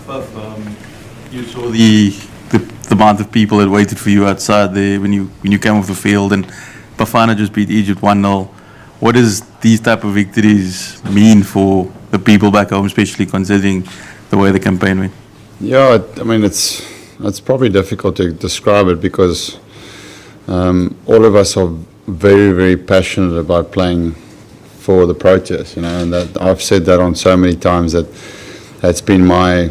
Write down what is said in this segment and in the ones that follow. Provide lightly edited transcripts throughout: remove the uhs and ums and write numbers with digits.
You saw the amount of people that waited for you outside there when you came off the field, and Bafana just beat Egypt 1-0. What does these type of victories mean for the people back home, especially considering the way the campaign went? Yeah, I mean it's probably difficult to describe it because all of us are very, very passionate about playing for the Proteas, you know, and that I've said that on so many times that that's been my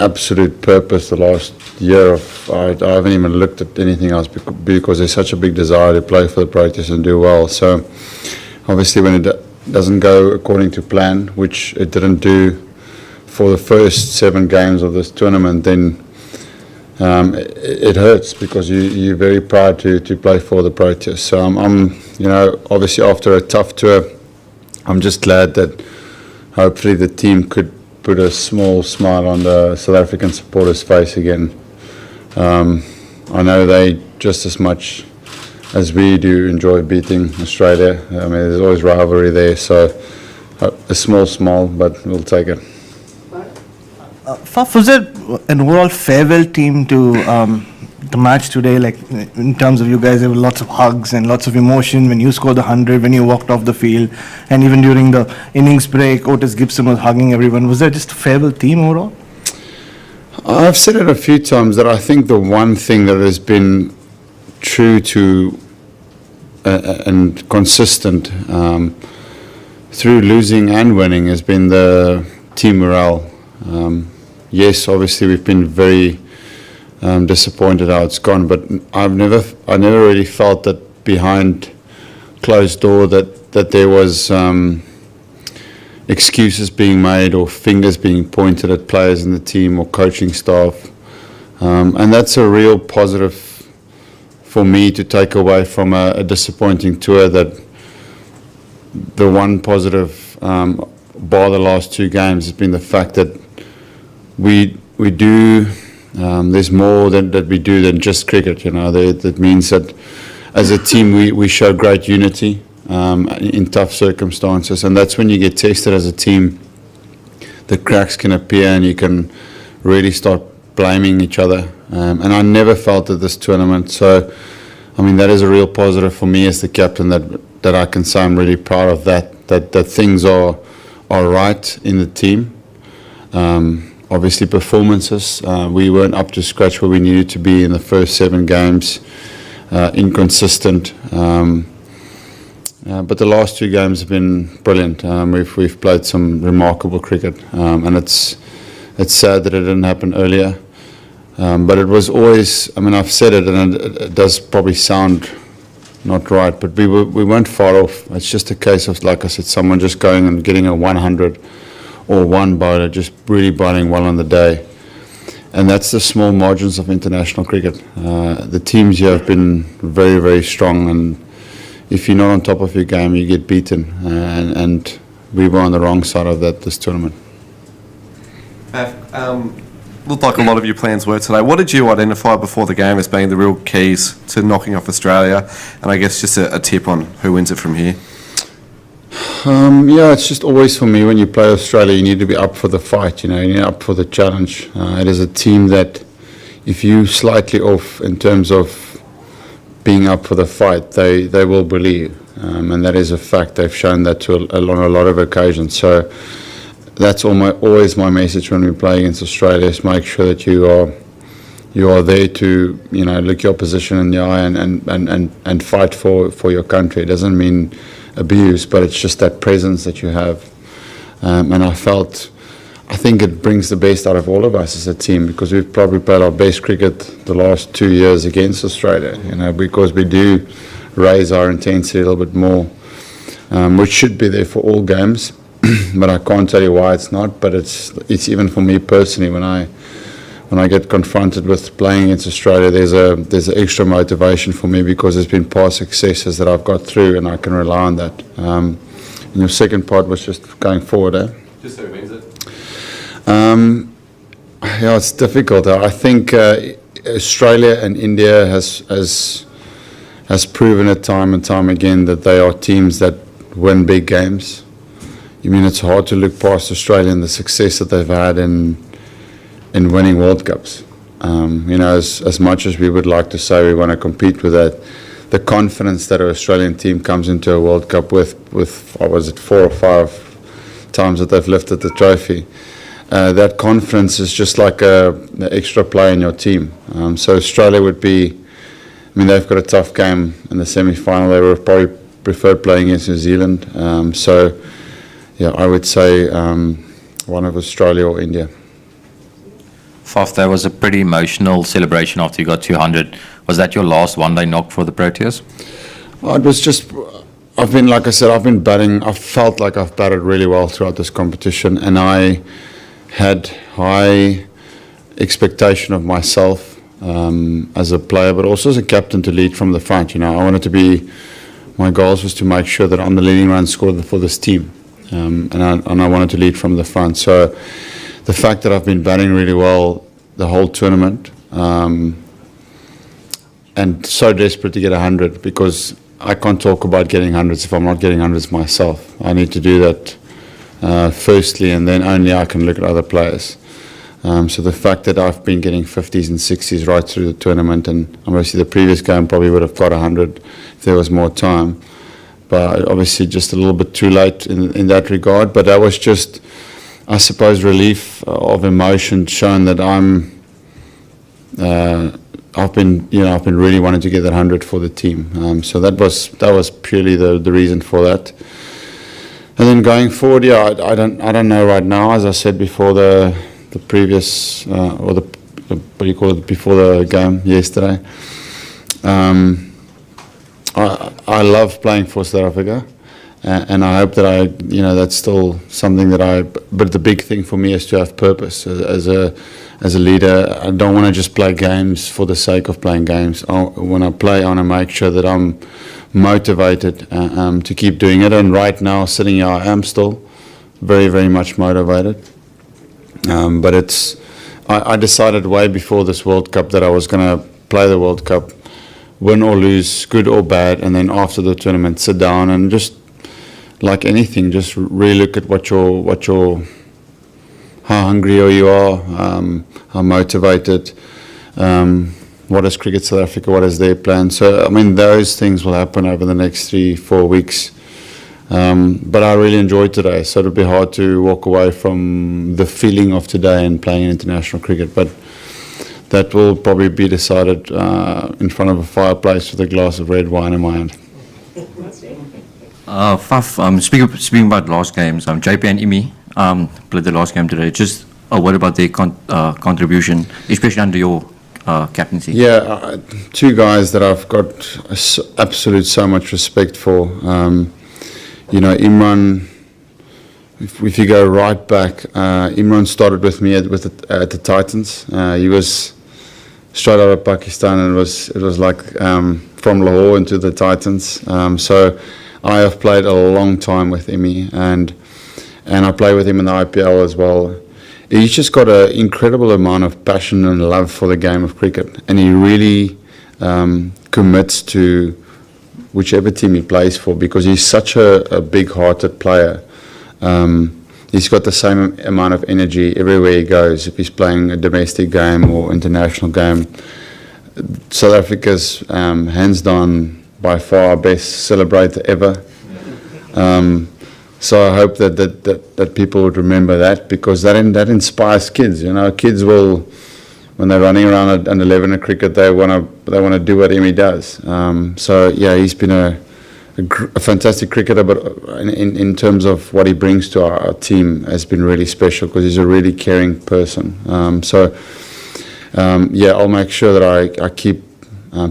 absolute purpose the last year. I haven't even looked at anything else because there's such a big desire to play for the Proteas and do well. So obviously when it doesn't go according to plan, which it didn't do for the first 7 games of this tournament, then it hurts because you're very proud to play for the Proteas. So I'm you know, obviously after a tough tour, I'm just glad that hopefully the team could put a small smile on the South African supporters' face again. I know they just as much as we do enjoy beating Australia. I mean, there's always rivalry there, so a small smile, but we'll take it. Faf, was there an overall farewell team to the match today? Like in terms of you guys, there were lots of hugs and lots of emotion when you scored the 100, when you walked off the field, and even during the innings break, Otis Gibson was hugging everyone. Was there just a farewell team overall? I've said it a few times that I think the one thing that has been true to and consistent through losing and winning has been the team morale. Yes, obviously we've been very disappointed how it's gone, but I never really felt that behind closed door that there was excuses being made or fingers being pointed at players in the team or coaching staff, and that's a real positive for me to take away from a disappointing tour. That the one positive bar the last 2 games has been the fact that we do there's more that we do than just cricket, you know. That means that as a team we show great unity in tough circumstances, and that's when you get tested as a team. The cracks can appear and you can really start blaming each other, and I never felt at this tournament. So I mean, that is a real positive for me as the captain, that I can say I'm really proud of that things are right in the team. Obviously performances, we weren't up to scratch where we needed to be in the first 7 games, inconsistent, but the last 2 games have been brilliant. We've played some remarkable cricket, and it's sad that it didn't happen earlier, but it was always, I mean, I've said it and it does probably sound not right, but we weren't far off. It's just a case of, like I said, someone just going and getting a 100, or one bowler just really bowling well on the day. And that's the small margins of international cricket. The teams here have been very, very strong, and if you're not on top of your game, you get beaten. And we were on the wrong side of that this tournament. Looked like a lot of your plans were today. What did you identify before the game as being the real keys to knocking off Australia? And I guess just a tip on who wins it from here. Yeah, it's just always for me, when you play Australia, you need to be up for the fight, you know, you need up for the challenge. It is a team that if you slightly off in terms of being up for the fight, they will believe, and that is a fact. They've shown that on a lot of occasions. So that's always my message when we play against Australia, is make sure that you are there to, you know, look your opposition in the eye and fight for your country. It doesn't mean abuse, but it's just that presence that you have, and I think it brings the best out of all of us as a team, because we've probably played our best cricket the last 2 years against Australia, you know, because we do raise our intensity a little bit more, which should be there for all games. But I can't tell you why it's not. But it's even for me personally, when I get confronted with playing against Australia, there's an extra motivation for me, because there's been past successes that I've got through, and I can rely on that. And your second part was just going forward, eh? Just who wins it? Yeah, it's difficult. I think Australia and India has proven it time and time again that they are teams that win big games. I mean, it's hard to look past Australia and the success that they've had in winning World Cups. You know, as much as we would like to say we want to compete with that, the confidence that an Australian team comes into a World Cup with what was it, 4 or 5 times that they've lifted the trophy, that confidence is just like an extra player in your team. So Australia would be, I mean, they've got a tough game in the semi-final. They would probably prefer playing against New Zealand. So, yeah, I would say one of Australia or India. Faf, that was a pretty emotional celebration after you got 200. Was that your last one-day knock for the Proteas? Well, it was just, I've been, like I said, I've been batting. I felt like I've batted really well throughout this competition, and I had high expectation of myself as a player, but also as a captain to lead from the front. You know, I wanted to be, my goals was to make sure that I'm the leading run scorer for this team, and I wanted to lead from the front. So the fact that I've been batting really well the whole tournament, and so desperate to get 100, because I can't talk about getting hundreds if I'm not getting hundreds myself. I need to do that firstly, and then only I can look at other players. So the fact that I've been getting 50s and 60s right through the tournament, and obviously the previous game probably would have got 100 if there was more time, but obviously just a little bit too late in that regard. But that was just, I suppose, relief of emotion, showing that I've been really wanting to get that 100 for the team. So that was purely the reason for that. And then going forward, yeah, I don't know right now. As I said before, the previous or the what do you call it, before the game yesterday. I love playing for South Africa. And I hope that that's still something that but the big thing for me is to have purpose as a leader. I don't want to just play games for the sake of playing games. When I play, I want to make sure that I'm motivated to keep doing it. And right now, sitting here, I am still very, very much motivated. But I decided way before this World Cup that I was going to play the World Cup, win or lose, good or bad, and then after the tournament, sit down and just, like anything, just really look at how hungry you are, how motivated, what is Cricket South Africa, what is their plan. So, I mean, those things will happen over the next 3-4 weeks. But I really enjoyed today, so it'll be hard to walk away from the feeling of today and playing international cricket. But that will probably be decided in front of a fireplace with a glass of red wine in my hand. Faf, speaking about last games, JP and Imi played the last game today. Just a word about their contribution, especially under your captaincy. Yeah, 2 guys that I've got absolute so much respect for. Imran, if you go right back, Imran started with me at the Titans. He was straight out of Pakistan, and it was like from Lahore into the Titans. So I have played a long time with Imi, and I play with him in the IPL as well. He's just got an incredible amount of passion and love for the game of cricket, and he really commits to whichever team he plays for, because he's such a big-hearted player. He's got the same amount of energy everywhere he goes. If he's playing a domestic game or international game, South Africa's hands down by far our best celebrator ever. So I hope that people would remember that, because that inspires kids. Kids will, when they're running around at 11 at cricket, they want to do what Emi does. So yeah, he's been a fantastic cricketer, but in terms of what he brings to our team has been really special, because he's a really caring person. Yeah, I'll make sure that I keep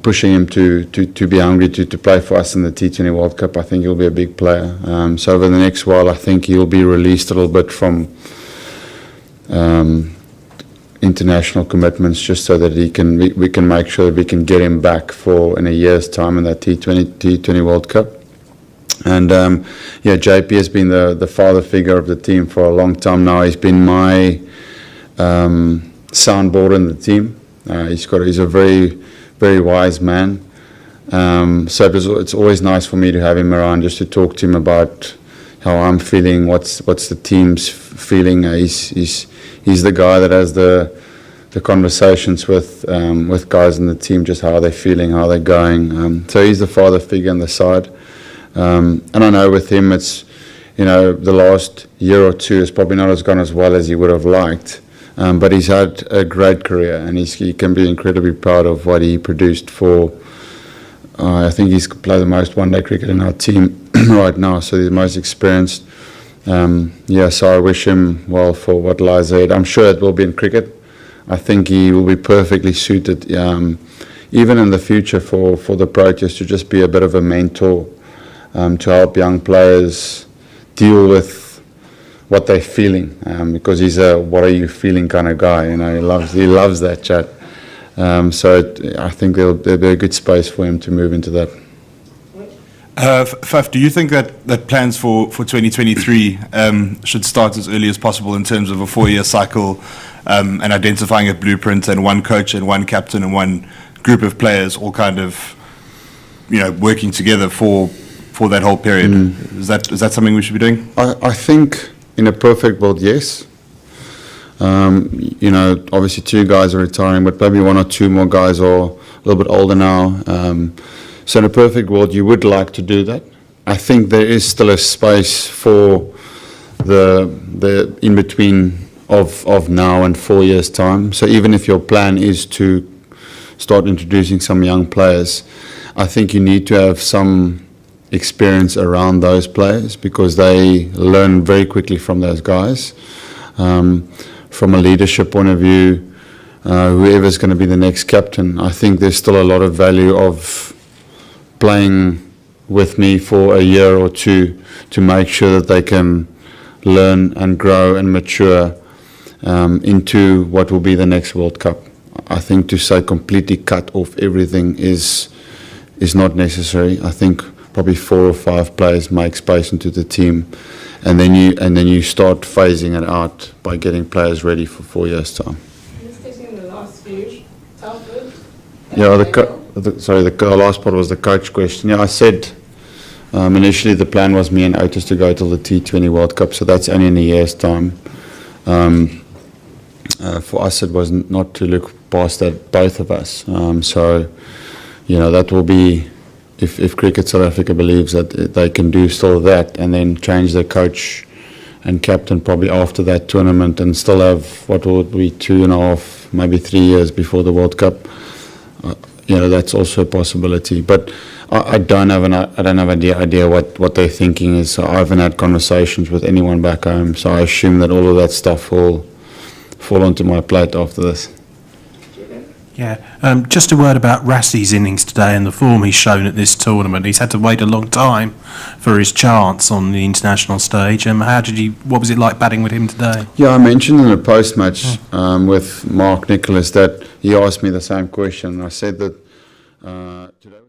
pushing him to be hungry to play for us in the T20 World Cup. I think he'll be a big player. So over the next while, I think he'll be released a little bit from international commitments, just so that we can make sure that we can get him back for in a year's time in that T20 World Cup. And yeah, JP has been the father figure of the team for a long time now. He's been my soundboard in the team. He's a very, very wise man. So it's always nice for me to have him around, just to talk to him about how I'm feeling, what's the team's feeling. He's the guy that has the conversations with guys in the team, just how they're feeling, how they're going. So he's the father figure on the side. And I know with him, it's, the last year or two has probably not gone as well as he would have liked. But he's had a great career, and he can be incredibly proud of what he produced for. I think he's played the most one-day cricket in our team right now, so he's the most experienced. So I wish him well for what lies ahead. I'm sure it will be in cricket. I think he will be perfectly suited, even in the future, for the Proteas to just be a bit of a mentor, to help young players deal with what they're feeling, because he's a "what are you feeling" kind of guy. He loves that chat. I think there'll be a good space for him to move into that. Faf, do you think that plans for 2023 should start as early as possible in terms of a 4-year cycle, and identifying a blueprint and one coach and one captain and one group of players all kind of, working together for that whole period? Is that something we should be doing? I think in a perfect world, yes. Obviously 2 guys are retiring, but maybe 1 or 2 more guys are a little bit older now. So in a perfect world, you would like to do that. I think there is still a space for the in-between of now and 4 years' time. So even if your plan is to start introducing some young players, I think you need to have some experience around those players, because they learn very quickly from those guys. From a leadership point of view, whoever's going to be the next captain, I think there's still a lot of value of playing with me for a year or 2 to make sure that they can learn and grow and mature into what will be the next World Cup. I think to say completely cut off everything is not necessary. I think probably 4 or 5 players make space into the team, and then you start phasing it out by getting players ready for 4 years' time. Just taking the last few, Telford. Yeah, the last part was the coach question. Yeah, I said initially the plan was me and Otis to go till the T20 World Cup, so that's only in a year's time. For us, it was not to look past that, both of us. That will be, if Cricket South Africa believes that they can do still that, and then change their coach and captain probably after that tournament, and still have what would be 2.5, maybe 3 years before the World Cup. That's also a possibility. But I don't have idea what their thinking is. So I haven't had conversations with anyone back home. So I assume that all of that stuff will fall onto my plate after this. Yeah, just a word about Rassie's innings today and the form he's shown at this tournament. He's had to wait a long time for his chance on the international stage. What was it like batting with him today? Yeah, I mentioned in a post-match with Mark Nicholas that he asked me the same question. I said that today